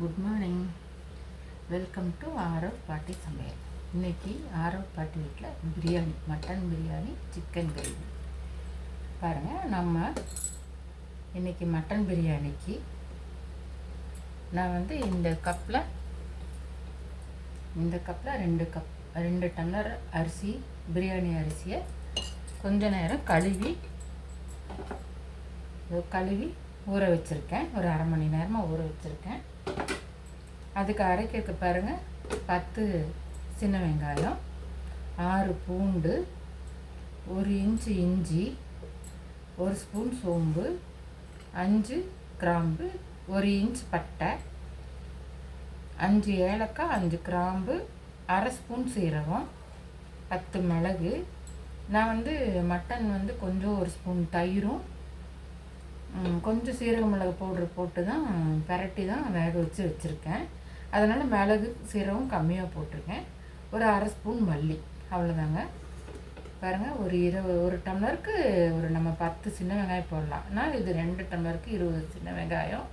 Good morning. Welcome to Aarav பாட்டி சமையல். இன்றைக்கி ஆரவ் பாட்டி வீட்டில் biryani, mutton biryani, chicken gravy. பாருங்கள், நம்ம இன்றைக்கி மட்டன் பிரியாணிக்கு நான் வந்து இந்த கப்பில் 2 டம்ளர் அரிசி, பிரியாணி அரிசியை கொஞ்ச நேரம் கழுவி ஊற வச்சுருக்கேன். ஒரு அரை மணி நேரமாக ஊற வச்சுருக்கேன். அதுக்கு அரைக்கிறதுக்கு பாருங்கள், 10 சின்ன வெங்காயம், 6 பூண்டு, 1 இன்ச்சு இஞ்சி, 1 ஸ்பூன் சோம்பு, 5 கிராம்பு, 1 இன்ச் பட்டை, 5 ஏலக்காய், 5 கிராம்பு, அரை ஸ்பூன் சீரகம், 10 மிளகு. நான் வந்து மட்டன் வந்து கொஞ்சம் 1 ஸ்பூன் தயிரும் கொஞ்சம் சீரக மிளகு பவுட்ரு போட்டு தான் பிரட்டி தான் வேக வச்சுருக்கேன். அதனால் மிளகு சீரகம் கம்மியாக போட்டிருக்கேன். ஒரு அரை ஸ்பூன் மல்லி, அவ்வளோதாங்க. பாருங்கள், ஒரு டம்ளருக்கு நம்ம 10 சின்ன வெங்காயம் போடலாம். நான் இது 2 டம்ளருக்கு 20 சின்ன வெங்காயம்,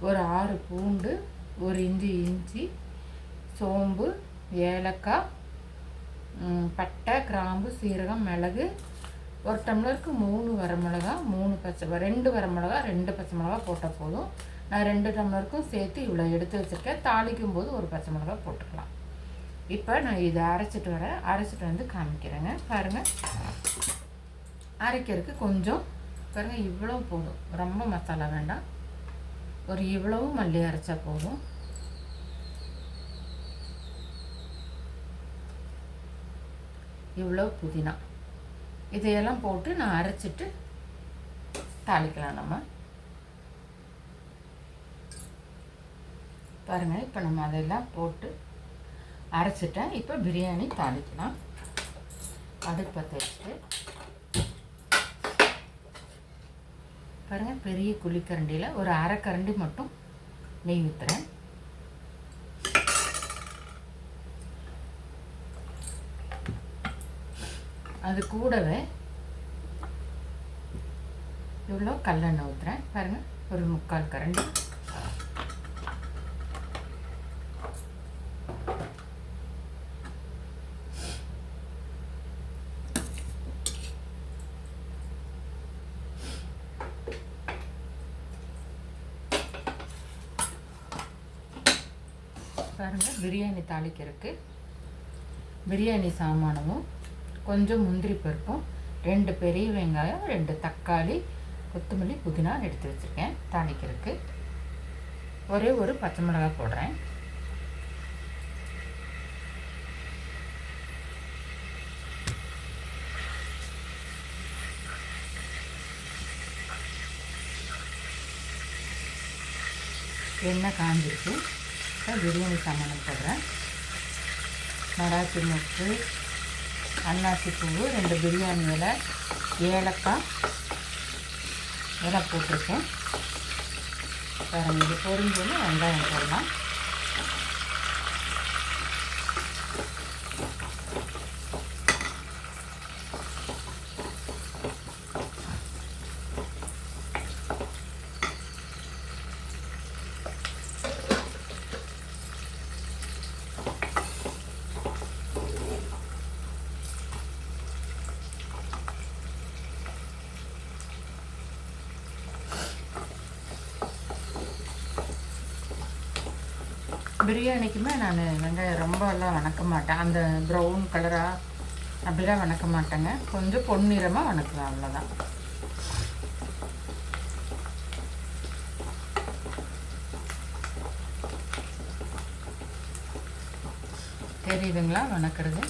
ஒரு 6 பூண்டு, 1 இஞ்சி, சோம்பு, ஏலக்காய், பட்டை, கிராம்பு, சீரகம், மிளகு. ஒரு டம்ளருக்கு 3 வரமிளகா, 2 வரமிளகா, 2 பச்சை மிளகா போட்டால் போதும். நான் 2 டம்ளருக்கும் சேர்த்து இவ்வளோ எடுத்து வச்சுருக்கேன். தாளிக்கும் போது ஒரு பச்சை மிளகா போட்டுக்கலாம். இப்போ நான் இதை அரைச்சிட்டு வந்து காமிக்கிறேங்க. பாருங்கள், அரைக்கிறதுக்கு கொஞ்சம் பாருங்கள், இவ்வளோ போதும். ரொம்ப மசாலா வேண்டாம். ஒரு இவ்வளவு மல்லி அரைச்சா போதும். இவ்வளோ புதினா, இதையெல்லாம் போட்டு நான் அரைச்சிட்டு தாளிக்கலாம். நம்ம பாருங்கள், இப்போ நம்ம அதெல்லாம் போட்டு அரைச்சிட்டேன். இப்போ பிரியாணி தாளிக்கலாம். அடுப்பை வச்சுட்டு பாருங்கள், பெரிய குழிக்கரண்டியில் ஒரு அரை கரண்டி மட்டும் நெய் ஊற்றுறேன். அது கூடவே இவ்வளோ கல்லெண்ணெய் ஊற்றுறேன். பாருங்கள், ஒரு 3/4 கரண்டி. பாருங்கள், பிரியாணி தாளிக்கிறதுக்கு பிரியாணி சாமானமும் கொஞ்சம் முந்திரி பருப்பும், 2 பெரிய வெங்காயம், 2 தக்காளி, கொத்தமல்லி, புதினா எடுத்து வச்சுருக்கேன். தாளிக்கிறதுக்கு ஒரே ஒரு பச்சை மிளகாய் போடுறேன். எண்ணெய் காஞ்சிருக்கு. பிரியாணி சாமானம் போடுறேன். மராத்தி மொக்கு, அன்னாசி பூவு, 2 பிரியாணி இலை, ஏலக்காய் இதெல்லாம் போட்டிருக்கேன். பாருங்கள், இது பொரிஞ்சோன்னு வெங்காயம் போடலாம். பிரியாணிக்குமே நான் வெங்காயம் ரொம்பலாம் வணக்க மாட்டேன். அந்த ப்ரௌன் கலராக அப்படிலாம் வணக்க மாட்டேங்க. கொஞ்சம் பொன்னிறமாக வணக்கலாம், அவ்வளோதான். தெரியுதுங்களா வணக்கிறது?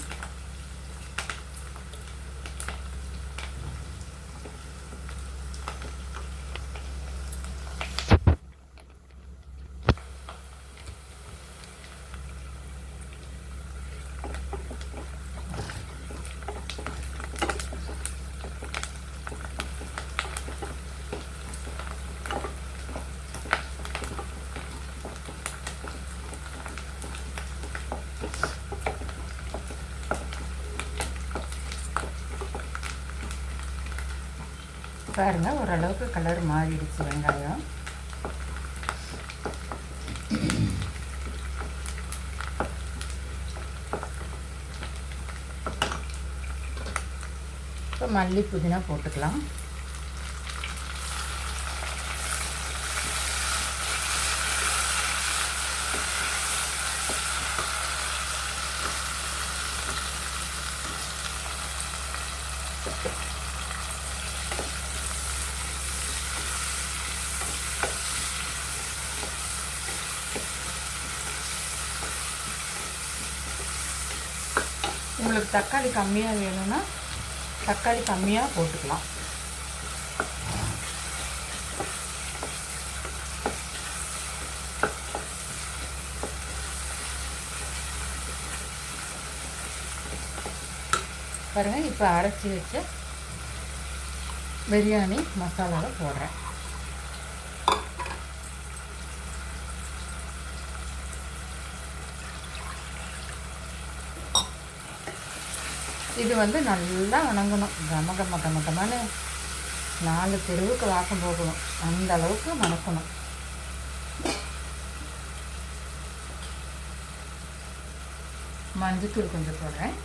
பாருங்கள், ஓரளவுக்கு கலர் மாறிடுச்சு வெங்காயம். மல்லி புதினா போட்டுக்கலாம். உங்களுக்கு தக்காளி கம்மியாக வேணும்னா தக்காளி கம்மியாக போட்டுக்கலாம். பாருங்கள், இப்போ அரைச்சி வச்ச பிரியாணி மசாலாவை போடுறேன். இது நல்லா வணங்கணும். கமகமன்னு 4 தெருவுக்கு வாசம் போகணும். அந்த அளவுக்கு வணக்கணும். மஞ்சத்தூள் கொஞ்சம் போடுறேன்.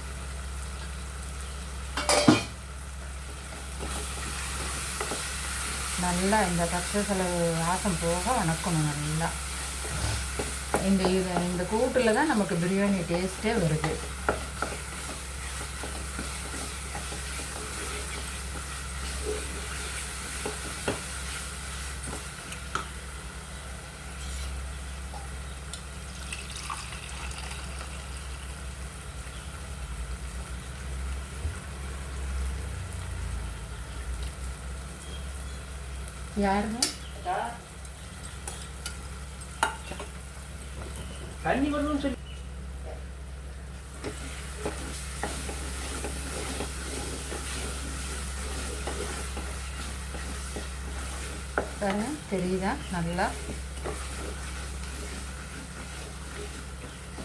நல்லா இந்த பச்சை செலவு வாசம் போக வணக்கணும். நல்லா இந்த கூட்டில் தான் நமக்கு பிரியாணி டேஸ்ட்டே வருது. யாருங்க தண்ணி வரணும்னு சொல்லி பாருங்க, தெரியுதா?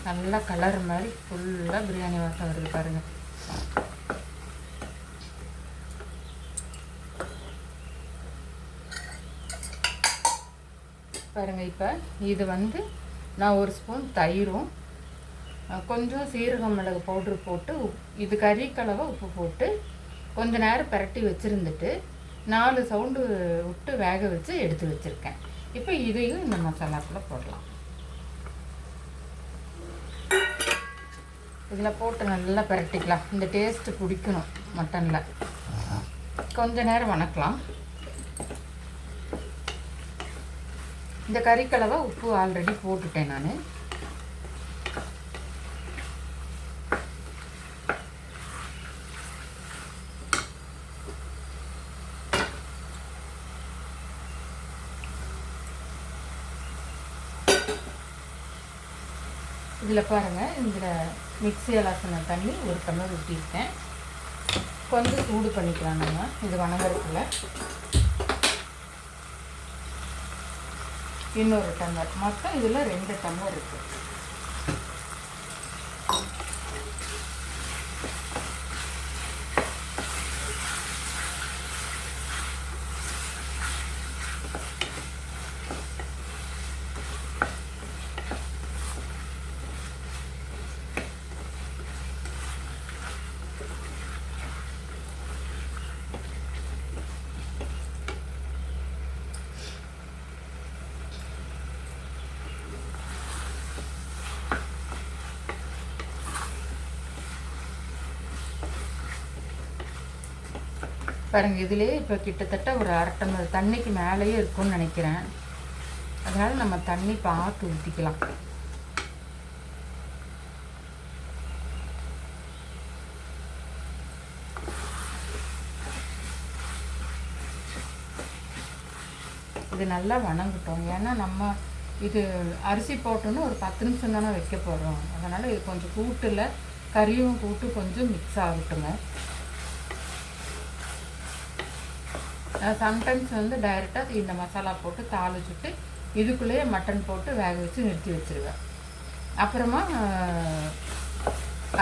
நல்லா கலர் மாதிரி ஃபுல்லாக பிரியாணி வாசம் வருது பாருங்கள். பாருங்கள், இப்போ இது நான் 1 ஸ்பூன் தயிரும் கொஞ்சம் சீரகம் மிளகு பவுட்ரு போட்டு இது கறிக்கலவை உப்பு போட்டு கொஞ்ச நேரம் பிரட்டி வச்சுருந்துட்டு 4 சவுண்டு விட்டு வேக வச்சு எடுத்து வச்சுருக்கேன். இப்போ இதையும் இந்த மசாலாக்குள்ளே போடலாம். இதில் போட்டு நல்லா பிரட்டிக்கலாம். இந்த டேஸ்ட்டு பிடிக்கணும் மட்டனில். கொஞ்ச நேரம் வணக்கலாம். இந்த கறிக்கலவை உப்பு ஆல்ரெடி போட்டுட்டேன் நான். இதில் பாருங்கள், இதில் மிக்ஸி அலசின தண்ணி 1 டம்ளர் ஊற்றிருக்கேன். கொஞ்சம் சூடு பண்ணிக்கலாம் நம்ம. இது வணங்குறதுக்குள்ள இன்னொரு டம்ளர், மொத்தம் இதில் 2 டம்ளர் இருக்குது. பாருங்கள், இதிலே இப்போ கிட்டத்தட்ட ஒரு 1/2 டம்ளர் தண்ணிக்கு மேலேயே இருக்கும்னு நினைக்கிறேன். அதனால் நம்ம தண்ணி பார்த்து ஊற்றிக்கலாம். இது நல்லா வணங்கட்டும். ஏன்னா நம்ம இது அரிசி போட்டோன்னு ஒரு 10 நிமிஷம் தானே வைக்க போகிறோம். அதனால் இது கொஞ்சம் கூட்டில் கறியும் கூட்டு கொஞ்சம் மிக்ஸ் ஆகட்டுங்க. சம்டைம்ஸ் டைரெக்டாக இந்த மசாலா போட்டு தாளிச்சுட்டு இதுக்குள்ளேயே மட்டன் போட்டு வேக வச்சு நிறுத்தி வச்சுருவேன். அப்புறமா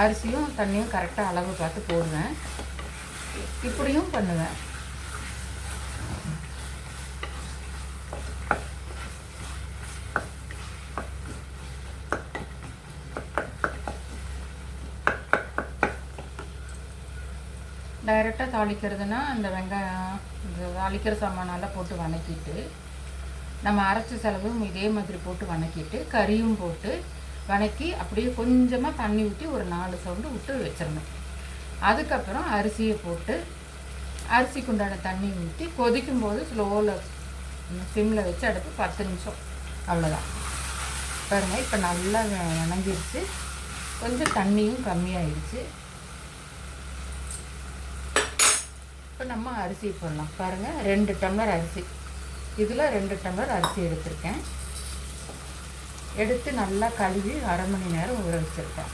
அரிசியும் தண்ணியும் கரெக்டாக அளவு பார்த்து போடுவேன். இப்படியும் பண்ணுவேன். டைரெக்டாக தாளிக்கிறதுனா அந்த வெங்காயம் இந்த தாளிக்கிற சாமானெல்லாம் போட்டு வதக்கிட்டு நம்ம அரைச்ச செலவும் இதே மாதிரி போட்டு வதக்கிட்டு கறியும் போட்டு வதக்கி அப்படியே கொஞ்சமாக தண்ணி ஊற்றி ஒரு 4 சவுண்டு விட்டு வச்சிடணும். அதுக்கப்புறம் அரிசியை போட்டு அரிசிக்கு உண்டான தண்ணி ஊற்றி கொதிக்கும் போது ஸ்லோவில் சிம்மில் வச்சு அடுத்து 10 நிமிஷம் அவ்வளோதான். பாருங்கள் இப்போ நல்லா வணங்கிடுச்சு, கொஞ்சம் தண்ணியும் கம்மியாகிடுச்சு. இப்போ நம்ம அரிசி போடலாம். பாருங்கள் 2 டம்ளர் அரிசி, இதில் 2 டம்ளர் அரிசி எடுத்திருக்கேன். எடுத்து நல்லா கழுவி அரை மணி நேரம் ஊற வச்சுருக்கேன்.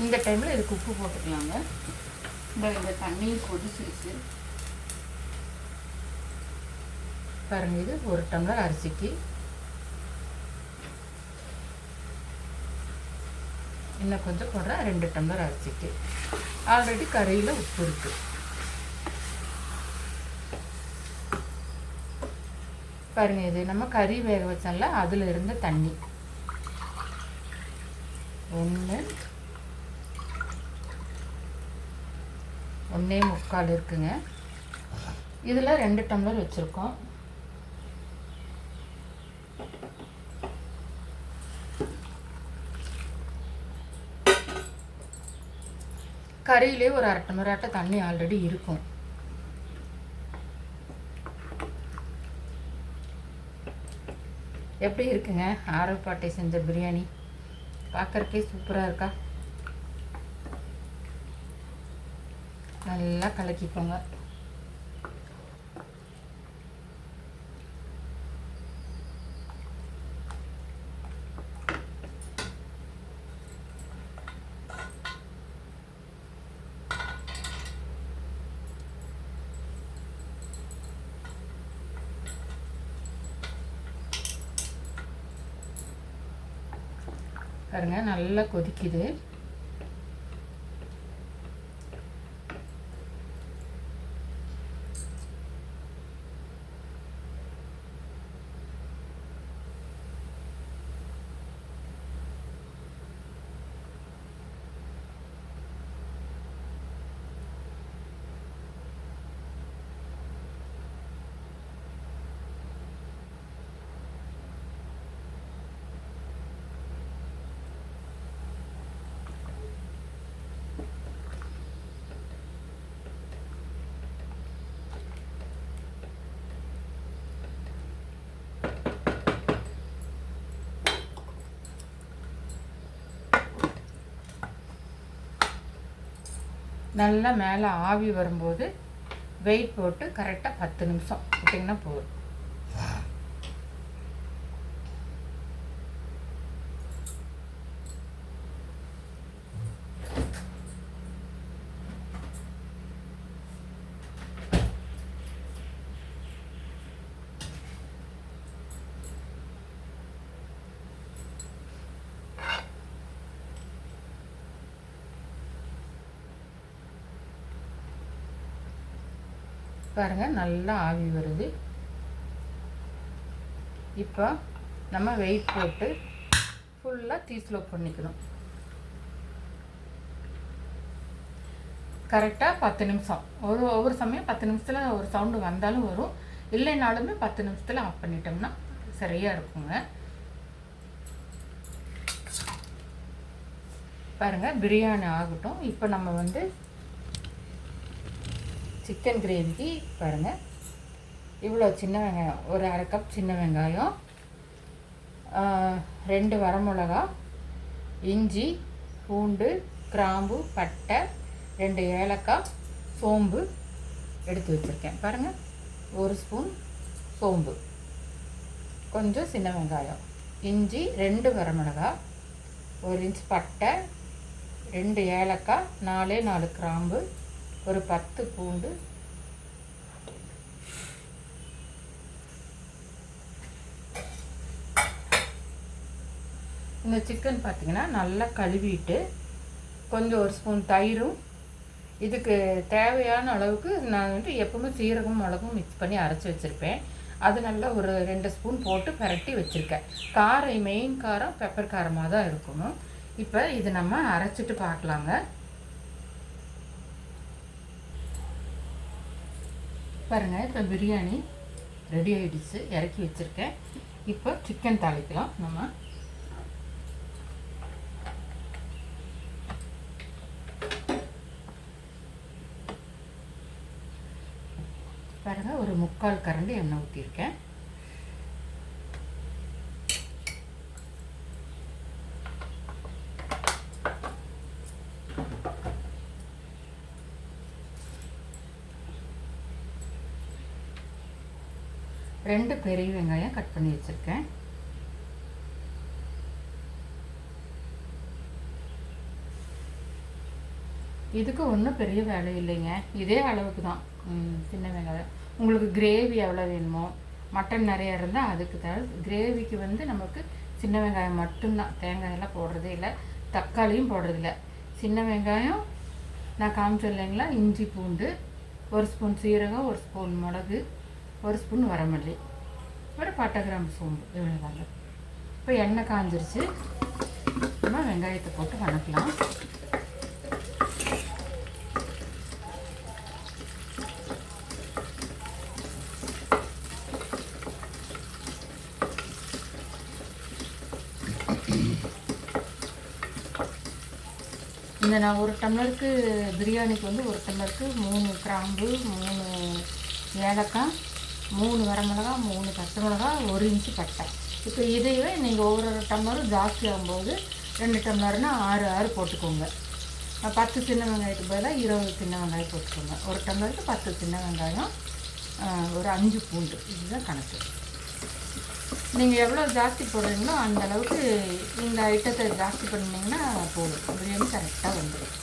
இந்த டைமில் இதுக்கு உப்பு போட்டுக்கலாங்க. இந்த தண்ணியும் கொதிச்சிருச்சு பாருங்கள். இது 1 டம்ளர் அரிசிக்கு இன்னும் கொஞ்சம் போடுறேன். 2 டம்ளர் அரிசிக்கு ஆல்ரெடி கறியில் உப்பு இருக்குது. பாருங்கள், இது நம்ம கறி வேக வச்சோம்ல அதில் இருந்த தண்ணி 1.25 இருக்குங்க. இதில் 2 டம்ளர் வச்சுருக்கோம். கறியிலே ஒரு அரை டம்ளராட்ட தண்ணி ஆல்ரெடி இருக்கும். எப்படி இருக்குங்க ஆரவ் பாட்டி செஞ்ச பிரியாணி? பார்க்கறக்கே சூப்பராக இருக்கா? நல்லா கலக்கிக்கோங்க. பாருங்க நல்லா கொதிக்குது. நல்லா மேலே ஆவி வரும்போது வெயிட் போட்டு கரெக்டாக 10 நிமிஷம் விட்டிங்கன்னா போதும். பாருங்கள் நல்லா ஆவி வருது. இப்போ நம்ம வெயிட் போட்டு ஃபுல்லாக தீ ஸ்லோ பண்ணிக்கணும். கரெக்டாக 10 நிமிஷம். ஒவ்வொரு சமயம் 10 நிமிஷத்தில் ஒரு சவுண்டு வந்தாலும் வரும், இல்லைனாலுமே 10 நிமிஷத்தில் ஆஃப் பண்ணிட்டோம்னா சரியாக இருக்குங்க. பாருங்கள் பிரியாணி ஆகட்டும். இப்போ நம்ம வந்து சிக்கன் கிரேவிக்கு பாருங்கள் இவ்வளோ சின்ன வெங்காயம், ஒரு அரை கப் சின்ன வெங்காயம், 2 வரமிளகா, இஞ்சி, பூண்டு, கிராம்பு, பட்டை, 2 ஏலக்காய், சோம்பு எடுத்து வச்சுருக்கேன். பாருங்கள் 1 ஸ்பூன் சோம்பு, கொஞ்சம் சின்ன வெங்காயம், இஞ்சி, 2 வரமிளகா, 1 இன்ச் பட்டை, 2 ஏலக்காய், 4 கிராம்பு, ஒரு 10 பூண்டு, இந்த சிக்கன் பார்த்திங்கன்னா நல்லா கழுவிட்டு கொஞ்சம் 1 ஸ்பூன் தயிரும் இதுக்கு தேவையான அளவுக்கு நான் வந்து எப்பவுமே சீரகம் மிளகும் மிக்ஸ் பண்ணி அரைச்சி வச்சுருப்பேன். அது நல்லா ஒரு 2 ஸ்பூன் போட்டு பரட்டி வச்சுருக்கேன். காரம் மெயின் காரம் பெப்பர் காரமாக தான் இருக்கணும். இப்போ இது நம்ம அரைச்சிட்டு பார்க்கலாங்க. பாருங்கள், இப்போ பிரியாணி ரெடி ஆகிடுச்சு, இறக்கி வச்சுருக்கேன். இப்போ சிக்கன் தாளிக்கலாம். நம்ம பாருங்கள், ஒரு 3/4 கரண்டி எண்ணெய் ஊற்றிருக்கேன். ரெண்டு பெரிய வெங்காயம் கட் பண்ணி வச்சுருக்கேன். இதுக்கு ஒன்றும் பெரிய வேலை இல்லைங்க, இதே அளவுக்கு தான் சின்ன வெங்காயம். உங்களுக்கு கிரேவி எவ்வளோ வேணுமோ, மட்டன் நிறையா இருந்தால் அதுக்கு தவிர கிரேவிக்கு வந்து நமக்கு சின்ன வெங்காயம் மட்டும்தான், தேங்காயெல்லாம் போடுறதே இல்லை, தக்காளியும் போடுறதில்ல. சின்ன வெங்காயம் நான் காமிச்சேன் இல்லைங்களா, இஞ்சி பூண்டு, 1 ஸ்பூன் சீரகம், 1 ஸ்பூன் மிளகு, 1 ஸ்பூன் வரமல்லி, ஒரு பட்டை கிராம்பு சோம்பு, இவ்வளோதாங்க. இப்போ எண்ணெய் காஞ்சிருச்சு, நம்ம வெங்காயத்தை போட்டு வணக்கலாம். இந்த நான் 1 டம்ளருக்கு பிரியாணிக்கு வந்து 1 டம்ளருக்கு 3 கிராம்பு, 3 ஏலக்காய், 3 வரமிளகா, 3 பச்சை மிளகா, 1 இன்ச்சு பட்டை. இப்போ இதையே நீங்கள் ஒவ்வொரு டம்ளரும் ஜாஸ்தி ஆகும்போது 2 டம்ளர்னால் 6 போட்டுக்கோங்க. 10 சின்ன வெங்காயத்துக்கு பதிலாக 20 சின்ன வெங்காயம் போட்டுக்கோங்க. 1 டம்ளருக்கு 10 சின்ன வெங்காயம், ஒரு 5 பூண்டு, இதுதான் கணக்கு. நீங்கள் எவ்வளோ ஜாஸ்தி போடுறீங்களோ அந்த அளவுக்கு இந்த ஐட்டத்தை ஜாஸ்தி பண்ணிங்கன்னா போதும், பிரியாணி கரெக்டாக வந்துடும்.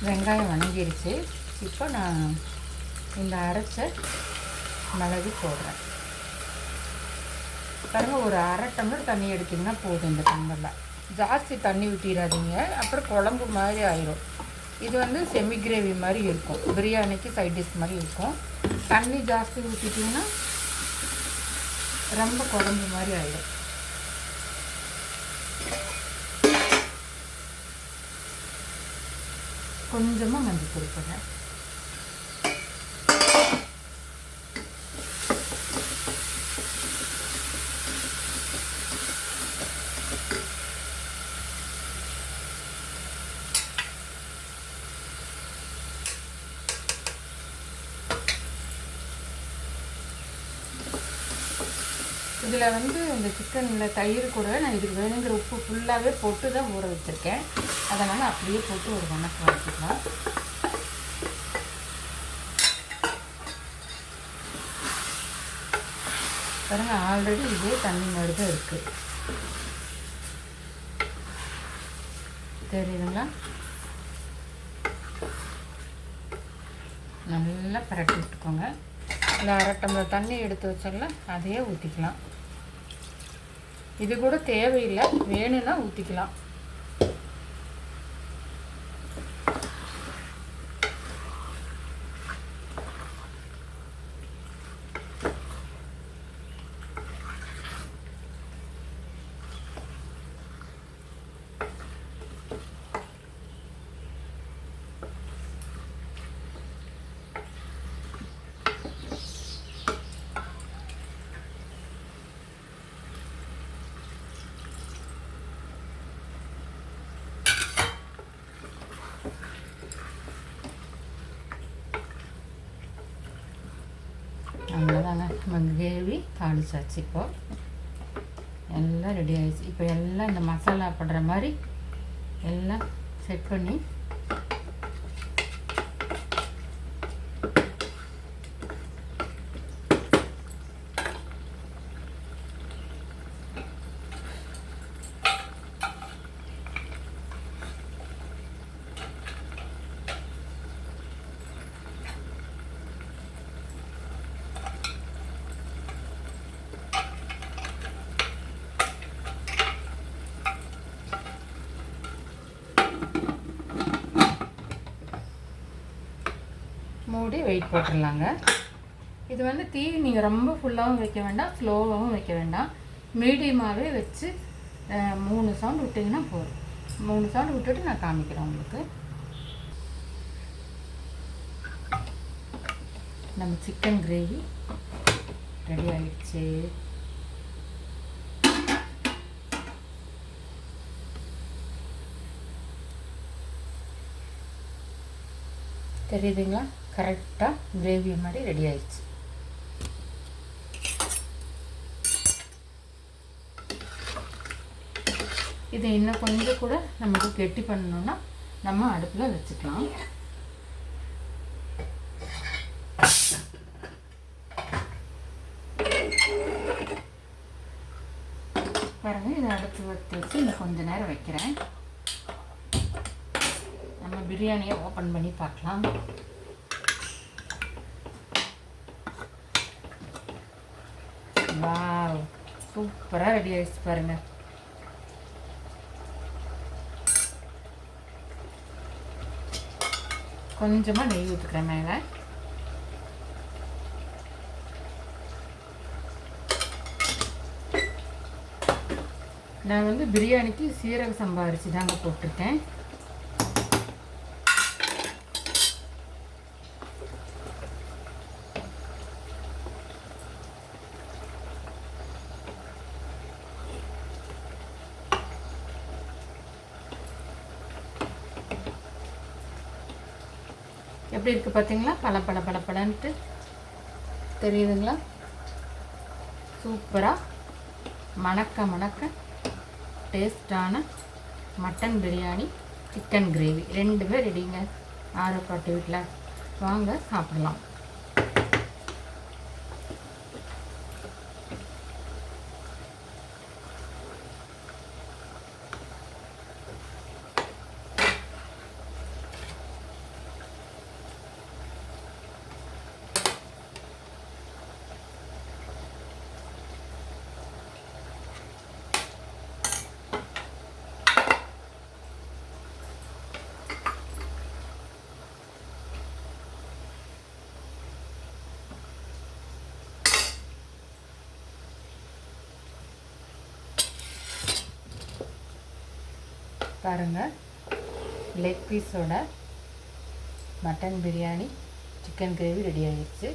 வெங்காயம் வணங்கிருச்சு. இப்போ நான் இந்த அரைச்ச மிளகு போடுறேன். பாருங்கள், ஒரு 1/2 டம்ளர் தண்ணி எடுத்திங்கன்னா போதும். இந்த டம்ளரில் ஜாஸ்தி தண்ணி ஊற்றிடாதீங்க, அப்புறம் குழம்பு மாதிரி ஆயிரும். இது வந்து செமி கிரேவி மாதிரி இருக்கும், பிரியாணிக்கு சைட் டிஷ் மாதிரி இருக்கும். தண்ணி ஜாஸ்தி ஊற்றிட்டிங்கன்னா ரொம்ப குழம்பு மாதிரி ஆயிடும். கொஞ்சமாக மஞ்சள் கொடுப்பேன். இதில் வந்து இந்த சிக்கனில் தயிர் கூட நான் இதுக்கு வேணுங்கிற உப்பு ஃபுல்லாகவே போட்டு தான் ஊற வச்சுருக்கேன். அதனால் அப்படியே போட்டு ஒரு வணக்கம் வச்சுக்கலாம். பாருங்கள், ஆல்ரெடி இதே தண்ணி மாதிரி தான் இருக்குது, தெரியுதுங்களா? நல்லா பரட்டி விட்டுக்கோங்க. இந்த 1/2 டம்ளர் தண்ணி எடுத்து வச்சோம்ல, அதையே ஊற்றிக்கலாம். இது கூட தேவையில்லை, வேணும்னா ஊற்றிக்கலாம். அவ்வளோதாங்க, நம்ம கிரேவி தாளிச்சாச்சு. இப்போது எல்லாம் ரெடி ஆகிடுச்சு. இப்போ எல்லாம் இந்த மசாலா படுற மாதிரி எல்லாம் செட் பண்ணி மூடி வெயிட் போட்டுடலாங்க. இது வந்து தீ நீங்கள் ரொம்ப ஃபுல்லாகவும் வைக்க வேண்டாம், ஸ்லோவாகவும் வைக்க வேண்டாம். மீடியமாகவே வச்சு 3 சவுண்ட் விட்டிங்கன்னா போதும். 3 சவுண்ட் விட்டுட்டு நான் காமிக்கிறேன் உங்களுக்கு. நம்ம சிக்கன் கிரேவி ரெடி ஆகிடுச்சு. தெரியுதுங்களா? கரெக்டாக கிரேவி மாதிரி ரெடி ஆயிடுச்சு. இதை இன்னும் கொஞ்சம் கூட நமக்கு கெட்டி பண்ணணுன்னா நம்ம அடுப்பில் வச்சுக்கலாம். பாருங்கள், இதை அடுப்பு வச்சு இன்னும் கொஞ்சம் நேரம் வைக்கிறேன். நம்ம பிரியாணியை ஓப்பன் பண்ணி பார்க்கலாம். வாவ், சூப்பராக ரெடி ஆகிடுச்சு பாருங்கள். கொஞ்சமாக நெய் ஊற்றுக்கிறேன் மேலே. நான் வந்து பிரியாணிக்கு சீரக சம்பா அரிசி தாங்க போட்டிருக்கேன். எப்படி இருக்குது பார்த்தீங்களா? பளபளன்ட்டு தெரியுதுங்களா? சூப்பராக மணக்க டேஸ்டான மட்டன் பிரியாணி, சிக்கன் கிரேவி ரெண்டுமே ரெடிங்க. ஆரோப்பாட்டு வீட்டில் வாங்க சாப்பிடலாம். பாருங்கள், லெக் பீஸோட mutton biryani, chicken gravy ready ஆகிடுச்சு.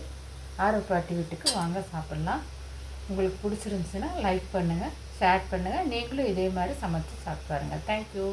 ஆரோப்பாட்டி வீட்டுக்கு வாங்க சாப்பிட்லாம். உங்களுக்கு பிடிச்சிருந்துச்சுன்னா லைக் பண்ணுங்கள், ஷேர் பண்ணுங்கள். நீங்களும் இதே மாதிரி சமைச்சு சாப்பிட்டு பாருங்கள். தேங்க்யூ.